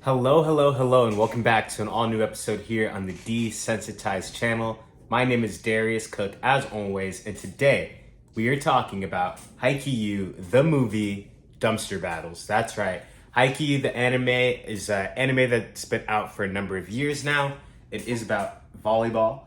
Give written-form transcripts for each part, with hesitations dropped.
Hello, hello, hello, and welcome back to an all-new episode here on the Desensitized channel. My name is Darius Cook, as always, and today we are talking about Haikyuu, the movie Dumpster Battles. That's right. Haikyuu, the anime, is an anime that's been out for a number of years now. It is about volleyball.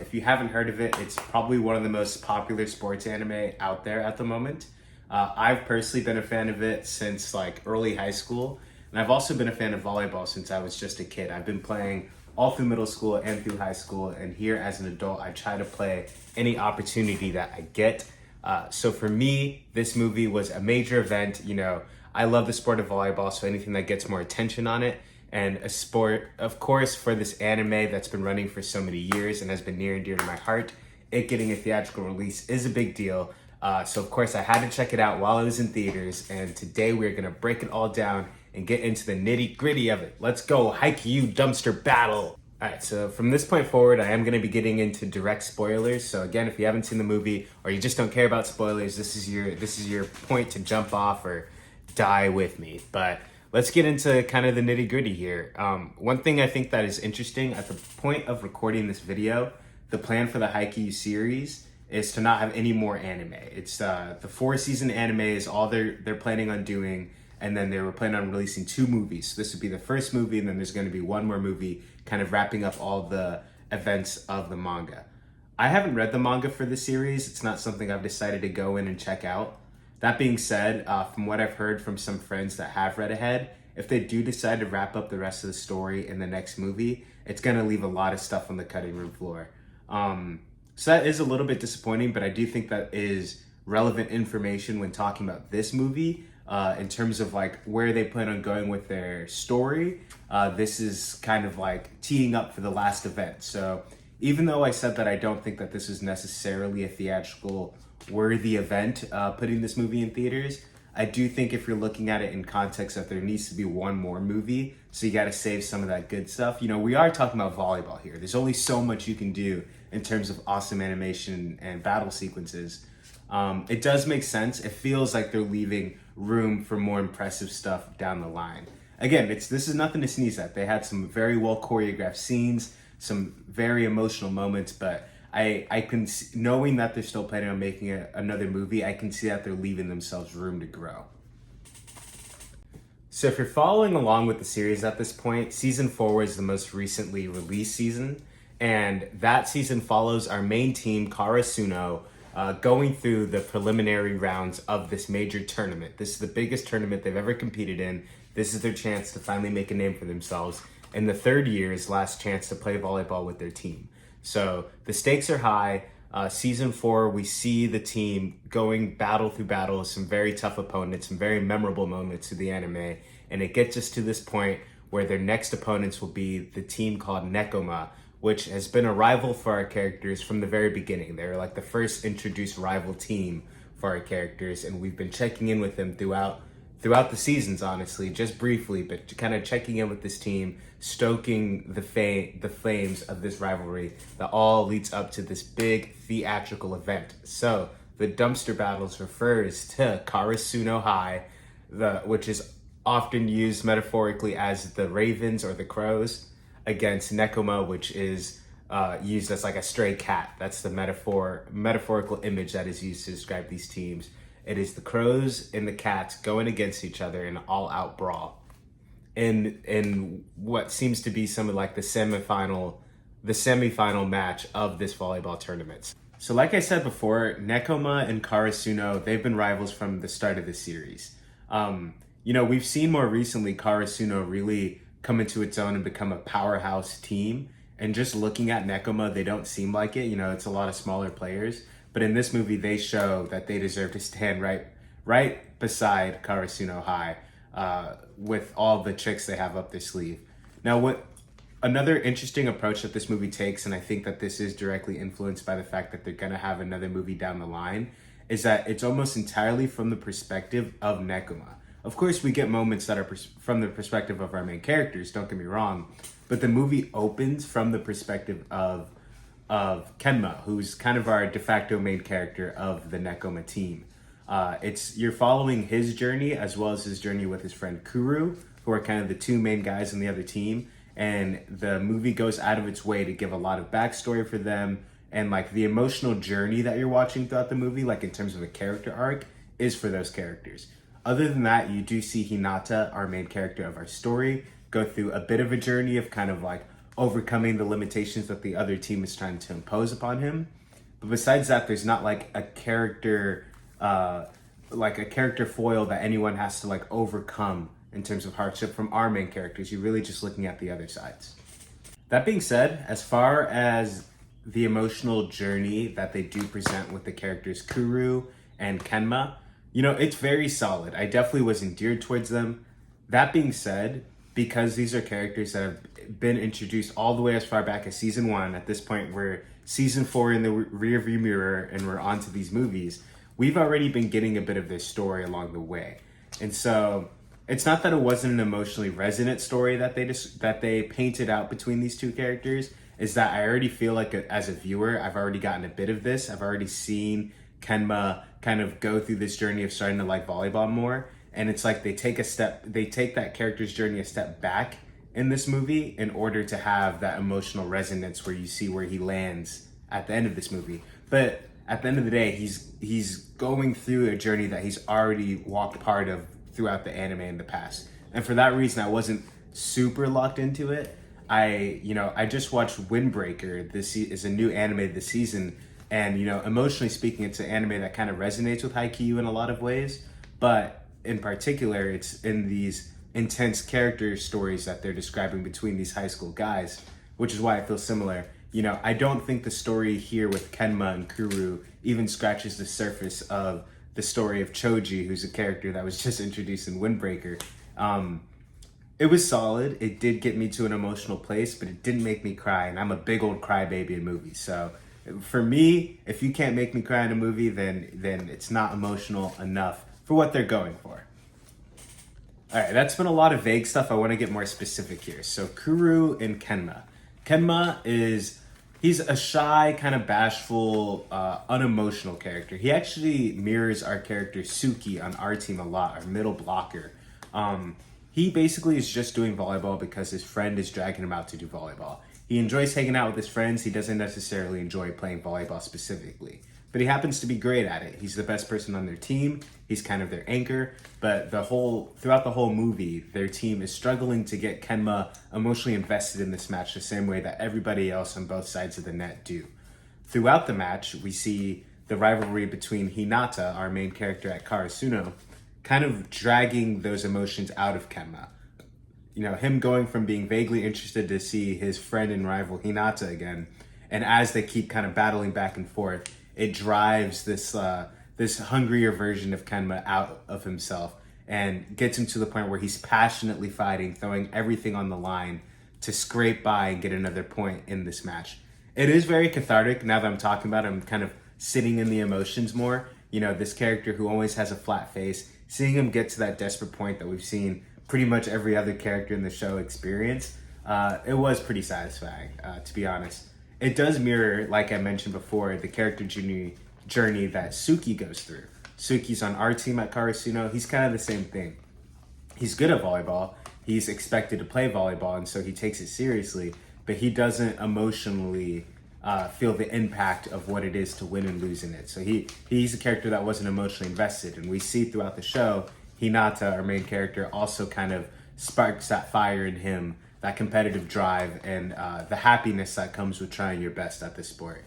If you haven't heard of it, it's probably one of the most popular sports anime out there at the moment. I've personally been a fan of it since like early high school. And I've also been a fan of volleyball since I was just a kid. I've been playing all through middle school and through high school. And here as an adult, I try to play any opportunity that I get. So for me, this movie was a major event. You know, I love the sport of volleyball, so anything that gets more attention on it. And a sport, of course, for this anime that's been running for so many years and has been near and dear to my heart, it getting a theatrical release is a big deal. So of course I had to check it out while it was in theaters. And today we're gonna break it all down and get into the nitty gritty of it. Let's go, Haikyuu Dumpster Battle. All right, so from this point forward, I am gonna be getting into direct spoilers. So again, if you haven't seen the movie or you just don't care about spoilers, this is your point to jump off or die with me. But let's get into kind of the nitty gritty here. One thing I think that is interesting at the point of recording this video, the plan for the Haikyuu series is to not have any more anime. It's the 4-season anime is all they're planning on doing. And then they were planning on releasing 2 movies. So this would be the first movie, and then there's going to be one more movie kind of wrapping up all the events of the manga. I haven't read the manga for the series. It's not something I've decided to go in and check out. That being said, from what I've heard from some friends that have read ahead, if they do decide to wrap up the rest of the story in the next movie, it's going to leave a lot of stuff on the cutting room floor. So that is a little bit disappointing, but I do think that is relevant information when talking about this movie. In terms of like where they plan on going with their story, this is kind of like teeing up for the last event. So even though I said that I don't think that this is necessarily a theatrical worthy event, putting this movie in theaters, I do think if you're looking at it in context that there needs to be one more movie, so you got to save some of that good stuff. You know, we are talking about volleyball here. There's only so much you can do in terms of awesome animation and battle sequences. It does make sense. It feels like they're leaving room for more impressive stuff down the line. Again, this is nothing to sneeze at. They had some very well choreographed scenes, some very emotional moments, but I can, knowing that they're still planning on making another movie, I can see that they're leaving themselves room to grow. So if you're following along with the series at this point, season 4 was the most recently released season, and that season follows our main team, Karasuno, going through the preliminary rounds of this major tournament. This is the biggest tournament they've ever competed in. This is their chance to finally make a name for themselves. And the third year's last chance to play volleyball with their team. So the stakes are high. Season 4, we see the team going battle through battle, some very tough opponents, some very memorable moments of the anime. And it gets us to this point where their next opponents will be the team called Nekoma, which has been a rival for our characters from the very beginning. They're like the first introduced rival team for our characters, and we've been checking in with them throughout the seasons, honestly, just briefly, but kind of checking in with this team, stoking the flames of this rivalry that all leads up to this big theatrical event. So the Dumpster Battles refers to Karasuno High, which is often used metaphorically as the Ravens or the Crows, against Nekoma, which is used as like a stray cat. That's the metaphorical image that is used to describe these teams. It is the Crows and the Cats going against each other in an all-out brawl in what seems to be some of like the semifinal match of this volleyball tournament. So like I said before, Nekoma and Karasuno, they've been rivals from the start of the series. You know, we've seen more recently Karasuno really come into its own and become a powerhouse team. And just looking at Nekoma, they don't seem like it. You know, it's a lot of smaller players. But in this movie, they show that they deserve to stand right beside Karasuno High with all the tricks they have up their sleeve. Now, what another interesting approach that this movie takes, and I think that this is directly influenced by the fact that they're going to have another movie down the line, is that it's almost entirely from the perspective of Nekoma. Of course, we get moments that are from the perspective of our main characters, don't get me wrong, but the movie opens from the perspective of Kenma, who's kind of our de facto main character of the Nekoma team. You're following his journey as well as his journey with his friend Kuru, who are kind of the two main guys on the other team. And the movie goes out of its way to give a lot of backstory for them, and like the emotional journey that you're watching throughout the movie, like in terms of a character arc, is for those characters. Other than that, you do see Hinata, our main character of our story, go through a bit of a journey of kind of like overcoming the limitations that the other team is trying to impose upon him. But besides that, there's not like a character foil that anyone has to like overcome in terms of hardship from our main characters. You're really just looking at the other sides. That being said, as far as the emotional journey that they do present with the characters Kuru and Kenma, it's very solid. I definitely was endeared towards them. That being said, because these are characters that have been introduced all the way as far back as season 1, at this point we're season 4 in the rearview mirror and we're on to these movies, we've already been getting a bit of their story along the way. And so it's not that it wasn't an emotionally resonant story that they painted out between these two characters, is that I already feel like as a viewer, I've already gotten a bit of this. I've already seen Kenma kind of go through this journey of starting to like volleyball more. And it's like they take that character's journey a step back in this movie in order to have that emotional resonance where you see where he lands at the end of this movie. But at the end of the day, he's going through a journey that he's already walked part of throughout the anime in the past. And for that reason, I wasn't super locked into it. I just watched Windbreaker. This is a new anime this season. And, emotionally speaking, it's an anime that kind of resonates with Haikyuu in a lot of ways. But in particular, it's in these intense character stories that they're describing between these high school guys, which is why I feel similar. I don't think the story here with Kenma and Kuru even scratches the surface of the story of Choji, who's a character that was just introduced in Windbreaker. It was solid. It did get me to an emotional place, but it didn't make me cry. And I'm a big old crybaby in movies. So for me, if you can't make me cry in a movie, then it's not emotional enough for what they're going for. All right, that's been a lot of vague stuff. I want to get more specific here. So Kuru and Kenma. Kenma he's a shy, kind of bashful, unemotional character. He actually mirrors our character Suki on our team a lot, our middle blocker. He basically is just doing volleyball because his friend is dragging him out to do volleyball. He enjoys hanging out with his friends. He doesn't necessarily enjoy playing volleyball specifically, but he happens to be great at it. He's the best person on their team. He's kind of their anchor, but throughout the whole movie, their team is struggling to get Kenma emotionally invested in this match the same way that everybody else on both sides of the net do. Throughout the match, we see the rivalry between Hinata, our main character at Karasuno, kind of dragging those emotions out of Kenma. Him going from being vaguely interested to see his friend and rival Hinata again, and as they keep kind of battling back and forth, it drives this hungrier version of Kenma out of himself and gets him to the point where he's passionately fighting, throwing everything on the line to scrape by and get another point in this match. It is very cathartic. Now that I'm talking about it, I'm kind of sitting in the emotions more. This character who always has a flat face, seeing him get to that desperate point that we've seen pretty much every other character in the show experience, it was pretty satisfying, to be honest. It does mirror, like I mentioned before, the character journey that Suki goes through. Suki's on our team at Karasuno. He's kind of the same thing. He's good at volleyball. He's expected to play volleyball, and so he takes it seriously, but he doesn't emotionally feel the impact of what it is to win and lose in it. So he's a character that wasn't emotionally invested, and we see throughout the show, Hinata, our main character, also kind of sparks that fire in him, that competitive drive, and the happiness that comes with trying your best at this sport.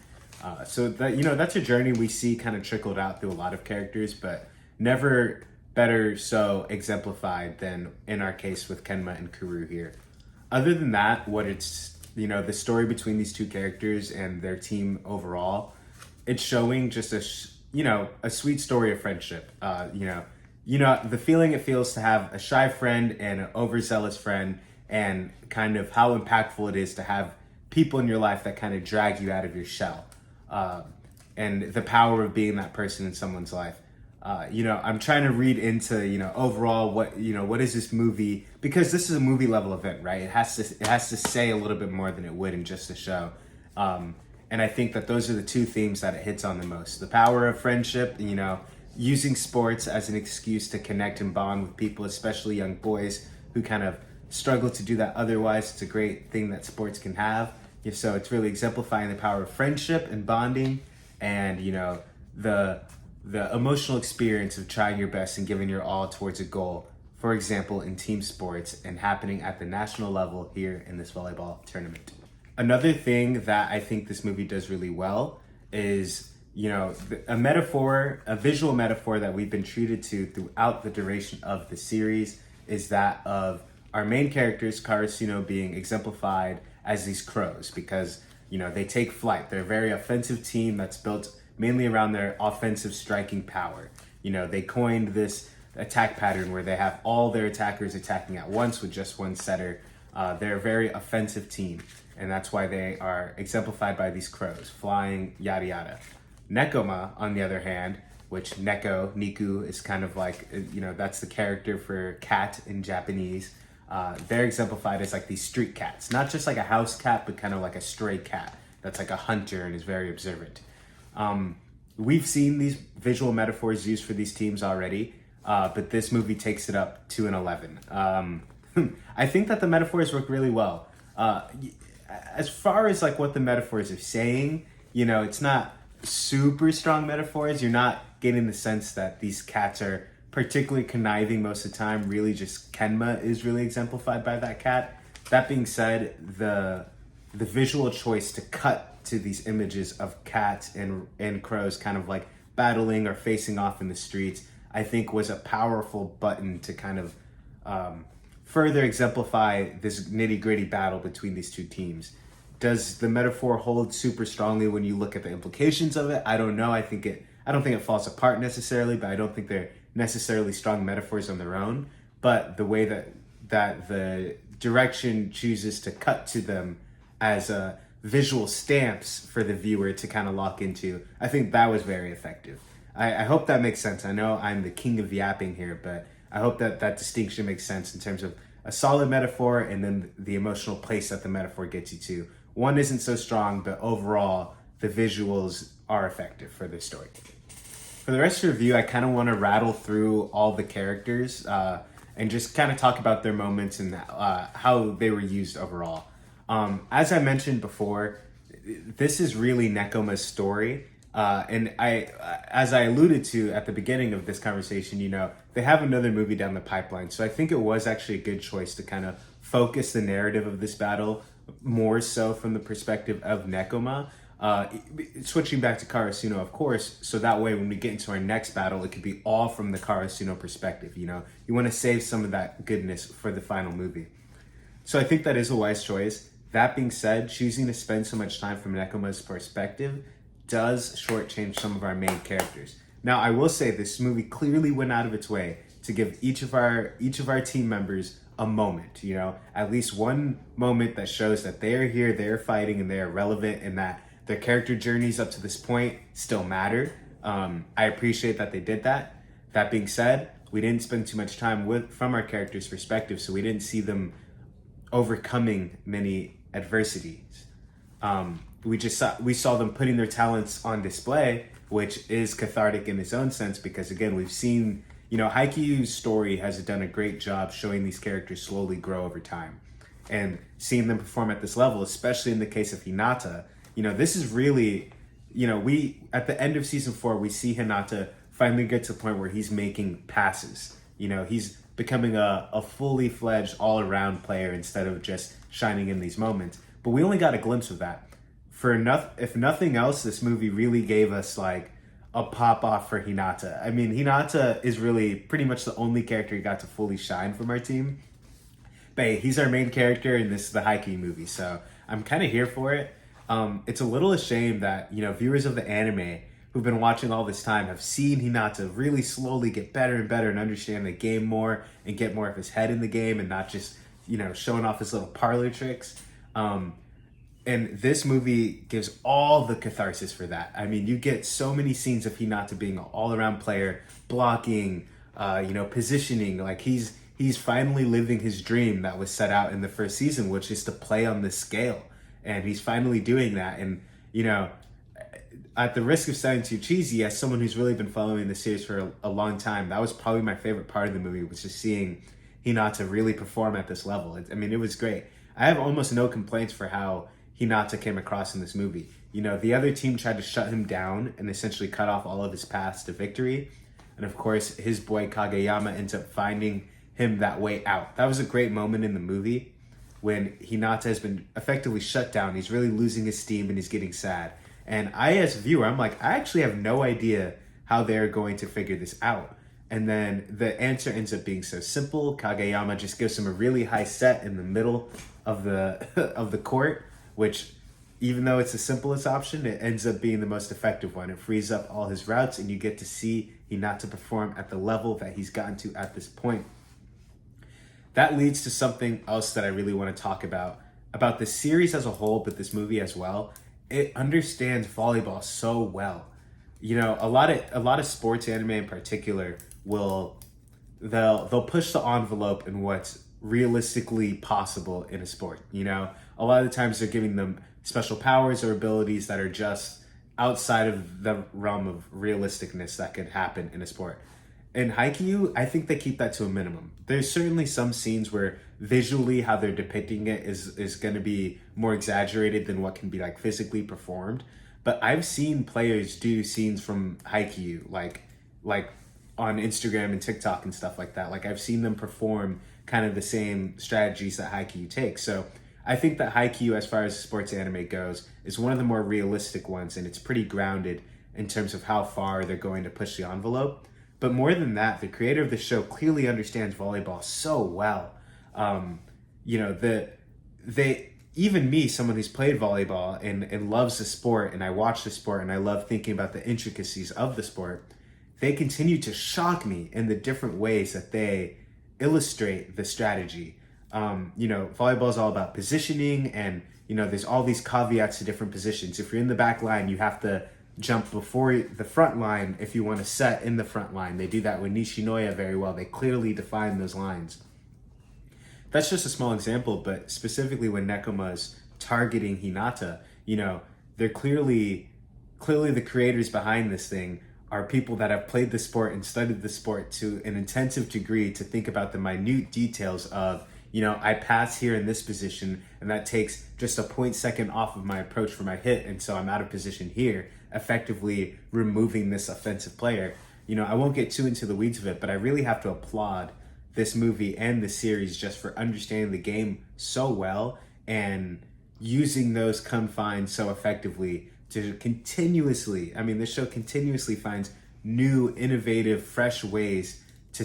So that's a journey we see kind of trickled out through a lot of characters, but never better so exemplified than in our case with Kenma and Kuru here. Other than that, the story between these two characters and their team overall, it's showing just a sweet story of friendship. The feeling it feels to have a shy friend and an overzealous friend, and kind of how impactful it is to have people in your life that kind of drag you out of your shell. And the power of being that person in someone's life. I'm trying to read into, overall what is this movie, because this is a movie level event, right? It has to say a little bit more than it would in just a show. And I think that those are the two themes that it hits on the most. The power of friendship, using sports as an excuse to connect and bond with people, especially young boys, who kind of struggle to do that otherwise. It's a great thing that sports can have. So it's really exemplifying the power of friendship and bonding, and the emotional experience of trying your best and giving your all towards a goal. For example, in team sports and happening at the national level here in this volleyball tournament. Another thing that I think this movie does really well is, a visual metaphor that we've been treated to throughout the duration of the series is that of our main characters, Karasuno, being exemplified as these crows because, they take flight. They're a very offensive team that's built mainly around their offensive striking power. They coined this attack pattern where they have all their attackers attacking at once with just one setter. They're a very offensive team, and that's why they are exemplified by these crows, flying, yada yada. Nekoma, on the other hand, which Niku is kind of like, that's the character for cat in Japanese. They're exemplified as like these street cats, not just like a house cat, but kind of like a stray cat that's like a hunter and is very observant. We've seen these visual metaphors used for these teams already, but this movie takes it up to an 11. I think that the metaphors work really well. As far as like what the metaphors are saying, it's not super strong metaphors. You're not getting the sense that these cats are particularly conniving most of the time. Really just Kenma is really exemplified by that cat. That being said, the visual choice to cut to these images of cats and crows kind of like battling or facing off in the streets, I think was a powerful button to kind of further exemplify this nitty-gritty battle between these two teams. Does the metaphor hold super strongly when you look at the implications of it? I don't know. I don't think it falls apart necessarily, but I don't think they're necessarily strong metaphors on their own. But the way that the direction chooses to cut to them as visual stamps for the viewer to kind of lock into, I think that was very effective. I hope that makes sense. I know I'm the king of yapping here, but I hope that distinction makes sense in terms of a solid metaphor and then the emotional place that the metaphor gets you to. One isn't so strong, but overall, the visuals are effective for this story. For the rest of the review, I kind of want to rattle through all the characters and just kind of talk about their moments and how they were used overall. As I mentioned before, this is really Nekoma's story. And as I alluded to at the beginning of this conversation, they have another movie down the pipeline. So I think it was actually a good choice to kind of focus the narrative of this battle more so from the perspective of Nekoma. Switching back to Karasuno, of course, so that way when we get into our next battle, it could be all from the Karasuno perspective. You want to save some of that goodness for the final movie. So I think that is a wise choice. That being said, choosing to spend so much time from Nekoma's perspective does shortchange some of our main characters. Now, I will say this movie clearly went out of its way to give each of our team members a moment, at least one moment that shows that they are here, they're fighting, and they are relevant, and that their character journeys up to this point still matter. I appreciate that they did that. That being said, we didn't spend too much time from our characters' perspective, so we didn't see them overcoming many adversities. We saw them putting their talents on display, which is cathartic in its own sense, because again, we've seen, Haikyuu's story has done a great job showing these characters slowly grow over time. And seeing them perform at this level, especially in the case of Hinata, this is really, at the end of season 4, we see Hinata finally get to the point where he's making passes. He's becoming a fully fledged all-around player instead of just shining in these moments. But we only got a glimpse of that. If nothing else, this movie really gave us like a pop-off for Hinata. I mean, Hinata is really pretty much the only character who got to fully shine from our team. But hey, he's our main character, and this is the Haikyuu movie, so I'm kind of here for it. It's a little a shame that, viewers of the anime who've been watching all this time have seen Hinata really slowly get better and better and understand the game more and get more of his head in the game and not just, showing off his little parlor tricks. And this movie gives all the catharsis for that. I mean, you get so many scenes of Hinata being an all-around player, blocking, positioning. Like he's finally living his dream that was set out in the first season, which is to play on this scale. And he's finally doing that. And, at the risk of sounding too cheesy, as someone who's really been following the series for a long time, that was probably my favorite part of the movie, was just seeing Hinata really perform at this level. I mean, it was great. I have almost no complaints for how Hinata came across in this movie. You know, the other team tried to shut him down and essentially cut off all of his paths to victory. And of course, his boy Kageyama ends up finding him that way out. That was a great moment in the movie when Hinata has been effectively shut down. He's really losing his steam and he's getting sad. And I, as a viewer, I'm like, I actually have no idea how they're going to figure this out. And then the answer ends up being so simple. Kageyama just gives him a really high set in the middle of the of the court, which, even though it's the simplest option, it ends up being the most effective one. It frees up all his routes, and you get to see Hinata perform at the level that he's gotten to at this point. That leads to something else that I really want to talk about the series as a whole, but this movie as well. It understands volleyball so well. You know, a lot of sports anime in particular they'll push the envelope in what's realistically possible in a sport. You know, a lot of the times they're giving them special powers or abilities that are just outside of the realm of realisticness that could happen in a sport. In Haikyuu, I think they keep that to a minimum. There's certainly some scenes where visually how they're depicting it is going to be more exaggerated than what can be like physically performed. But I've seen players do scenes from Haikyuu, like on Instagram and TikTok and stuff like that. Like I've seen them perform kind of the same strategies that Haikyuu takes. So I think that Haikyuu, as far as sports anime goes, is one of the more realistic ones, and it's pretty grounded in terms of how far they're going to push the envelope. But more than that, the creator of the show clearly understands volleyball so well. You know, even me, someone who's played volleyball and loves the sport, and I watch the sport and I love thinking about the intricacies of the sport, they continue to shock me in the different ways that they illustrate the strategy. You know, volleyball is all about positioning, and, you know, there's all these caveats to different positions. If you're in the back line, you have to jump before the front line if you want to set in the front line. They do that with Nishinoya very well. They clearly define those lines. That's just a small example, but specifically when Nekoma's targeting Hinata, you know, they're clearly the creators behind this thing are people that have played the sport and studied the sport to an intensive degree to think about the minute details of, you know, I pass here in this position and that takes just a 0.2 off of my approach for my hit, and so I'm out of position here, effectively removing this offensive player. You know, I won't get too into the weeds of it, but I really have to applaud this movie and the series just for understanding the game so well and using those confines so effectively to continuously, I mean, this show continuously finds new, innovative, fresh ways to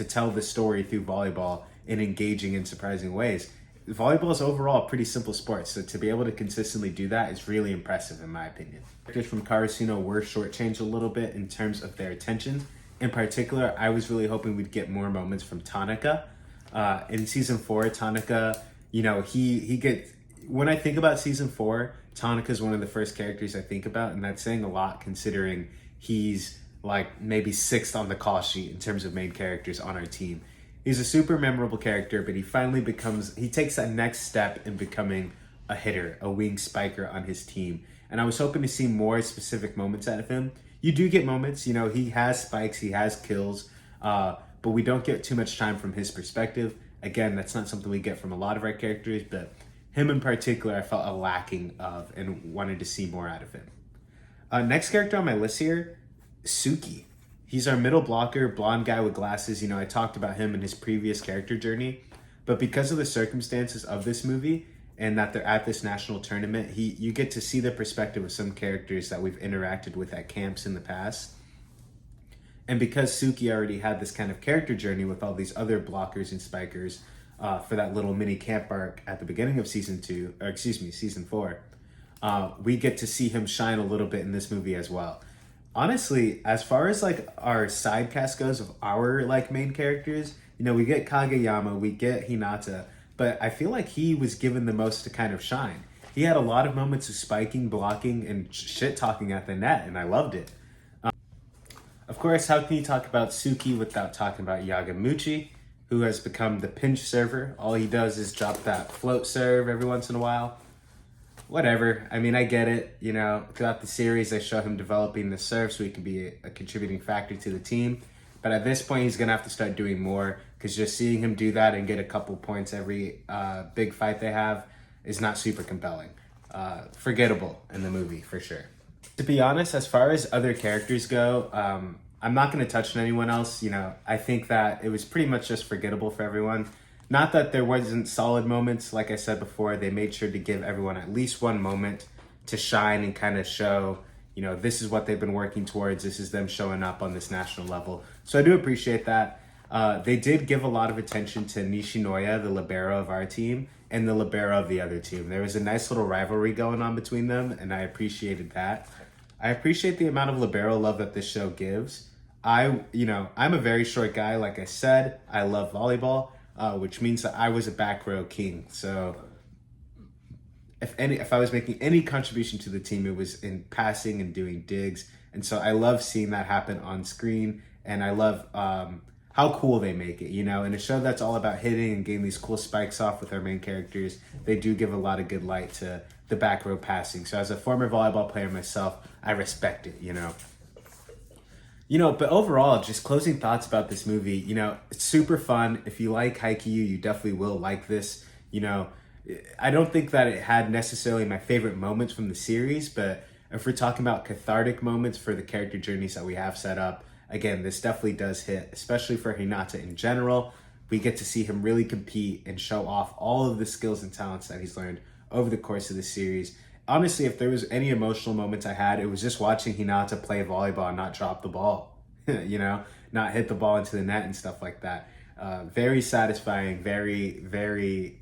tell the story through volleyball in engaging and surprising ways. Volleyball is overall a pretty simple sport, so to be able to consistently do that is really impressive in my opinion. Characters from Karasuno were shortchanged a little bit in terms of their attention. In particular, I was really hoping we'd get more moments from Tanaka. In season 4, Tanaka, you know, he gets, when I think about season 4, Tanaka is one of the first characters I think about, and that's saying a lot considering he's like maybe 6th on the call sheet in terms of main characters on our team. He's a super memorable character, but he takes that next step in becoming a hitter, a wing spiker on his team. And I was hoping to see more specific moments out of him. You do get moments, you know, he has spikes, he has kills, but we don't get too much time from his perspective. Again, that's not something we get from a lot of our characters, but him in particular, I felt a lacking of and wanted to see more out of him. Next character on my list here, Suki. He's our middle blocker, blonde guy with glasses. You know, I talked about him in his previous character journey, but because of the circumstances of this movie and that they're at this national tournament, you get to see the perspective of some characters that we've interacted with at camps in the past. And because Suki already had this kind of character journey with all these other blockers and spikers for that little mini camp arc at the beginning of season 4, we get to see him shine a little bit in this movie as well. Honestly, as far as like our side cast goes of our like main characters, you know, we get Kageyama, we get Hinata, but I feel like he was given the most to kind of shine. He had a lot of moments of spiking, blocking, and shit talking at the net, and I loved it. Of course, how can you talk about Suki without talking about Yagamuchi, who has become the pinch server? All he does is drop that float serve every once in a while. Whatever. I mean, I get it. You know, throughout the series, they show him developing the serve so he can be a contributing factor to the team. But at this point, he's going to have to start doing more because just seeing him do that and get a couple points every big fight they have is not super compelling. Forgettable in the movie for sure. To be honest, as far as other characters go, I'm not going to touch on anyone else. You know, I think that it was pretty much just forgettable for everyone. Not that there wasn't solid moments. Like I said before, they made sure to give everyone at least one moment to shine and kind of show, you know, this is what they've been working towards. This is them showing up on this national level. So I do appreciate that. They did give a lot of attention to Nishinoya, the libero of our team, and the libero of the other team. There was a nice little rivalry going on between them, and I appreciated that. I appreciate the amount of libero love that this show gives. I'm a very short guy. Like I said, I love volleyball, which means that I was a back row king. So if I was making any contribution to the team, it was in passing and doing digs. And so I love seeing that happen on screen, and I love how cool they make it, you know. In a show that's all about hitting and getting these cool spikes off with our main characters, they do give a lot of good light to the back row passing. So as a former volleyball player myself, I respect it, you know. But overall, just closing thoughts about this movie, you know, it's super fun. If you like Haikyuu, you definitely will like this. You know, I don't think that it had necessarily my favorite moments from the series, but if we're talking about cathartic moments for the character journeys that we have set up, again, this definitely does hit, especially for Hinata in general. We get to see him really compete and show off all of the skills and talents that he's learned over the course of the series. Honestly, if there was any emotional moments I had, it was just watching Hinata play volleyball and not drop the ball, you know, not hit the ball into the net and stuff like that. Very satisfying, very, very,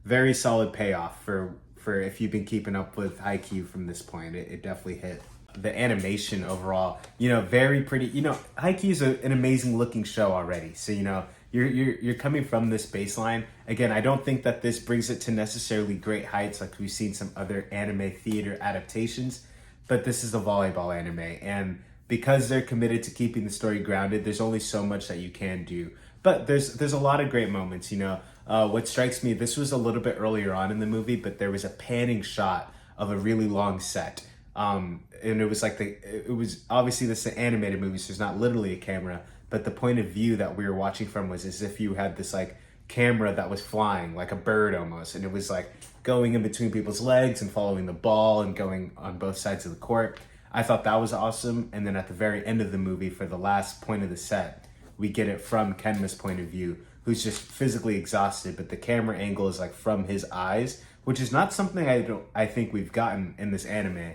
very solid payoff for if you've been keeping up with Haikyuu from this point. It definitely hit. The animation overall, you know, very pretty. You know, Haikyuu is an amazing looking show already. So, you know, you're coming from this baseline. Again, I don't think that this brings it to necessarily great heights like we've seen some other anime theater adaptations, but this is a volleyball anime, and because they're committed to keeping the story grounded, there's only so much that you can do. But there's a lot of great moments, you know. What strikes me, this was a little bit earlier on in the movie, but there was a panning shot of a really long set. And it was like it was obviously this is an animated movie, so there's not literally a camera, but the point of view that we were watching from was as if you had this like camera that was flying like a bird almost, and it was like going in between people's legs and following the ball and going on both sides of the court. I thought that was awesome. And then at the very end of the movie, for the last point of the set, we get it from Kenma's point of view, who's just physically exhausted, but the camera angle is like from his eyes, which is not something I think we've gotten in this anime.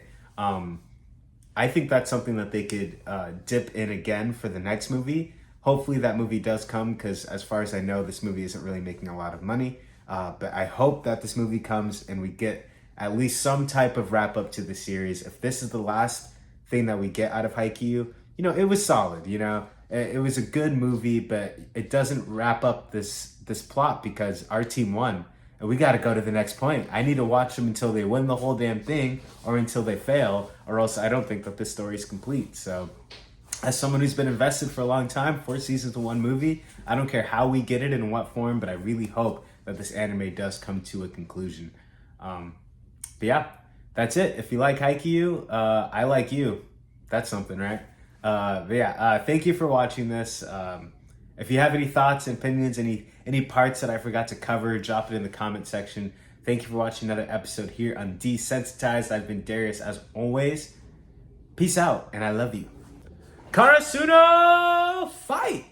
I think that's something that they could dip in again for the next movie. Hopefully that movie does come, because as far as I know, this movie isn't really making a lot of money. But I hope that this movie comes and we get at least some type of wrap up to the series. If this is the last thing that we get out of Haikyuu, you know, it was solid, you know. It was a good movie, but it doesn't wrap up this plot because our team won. And we got to go to the next point. I need to watch them until they win the whole damn thing or until they fail, or else I don't think that this story is complete. So as someone who's been invested for a long time, 4 seasons of one movie, I don't care how we get it and in what form, but I really hope that this anime does come to a conclusion. But yeah, that's it. If you like Haikyuu, I like you. That's something, right? But yeah, thank you for watching this. If you have any thoughts and opinions, any parts that I forgot to cover, drop it in the comment section. Thank you for watching another episode here on Desensitized. I've been Darius as always. Peace out, and I love you. Karasuno, fight!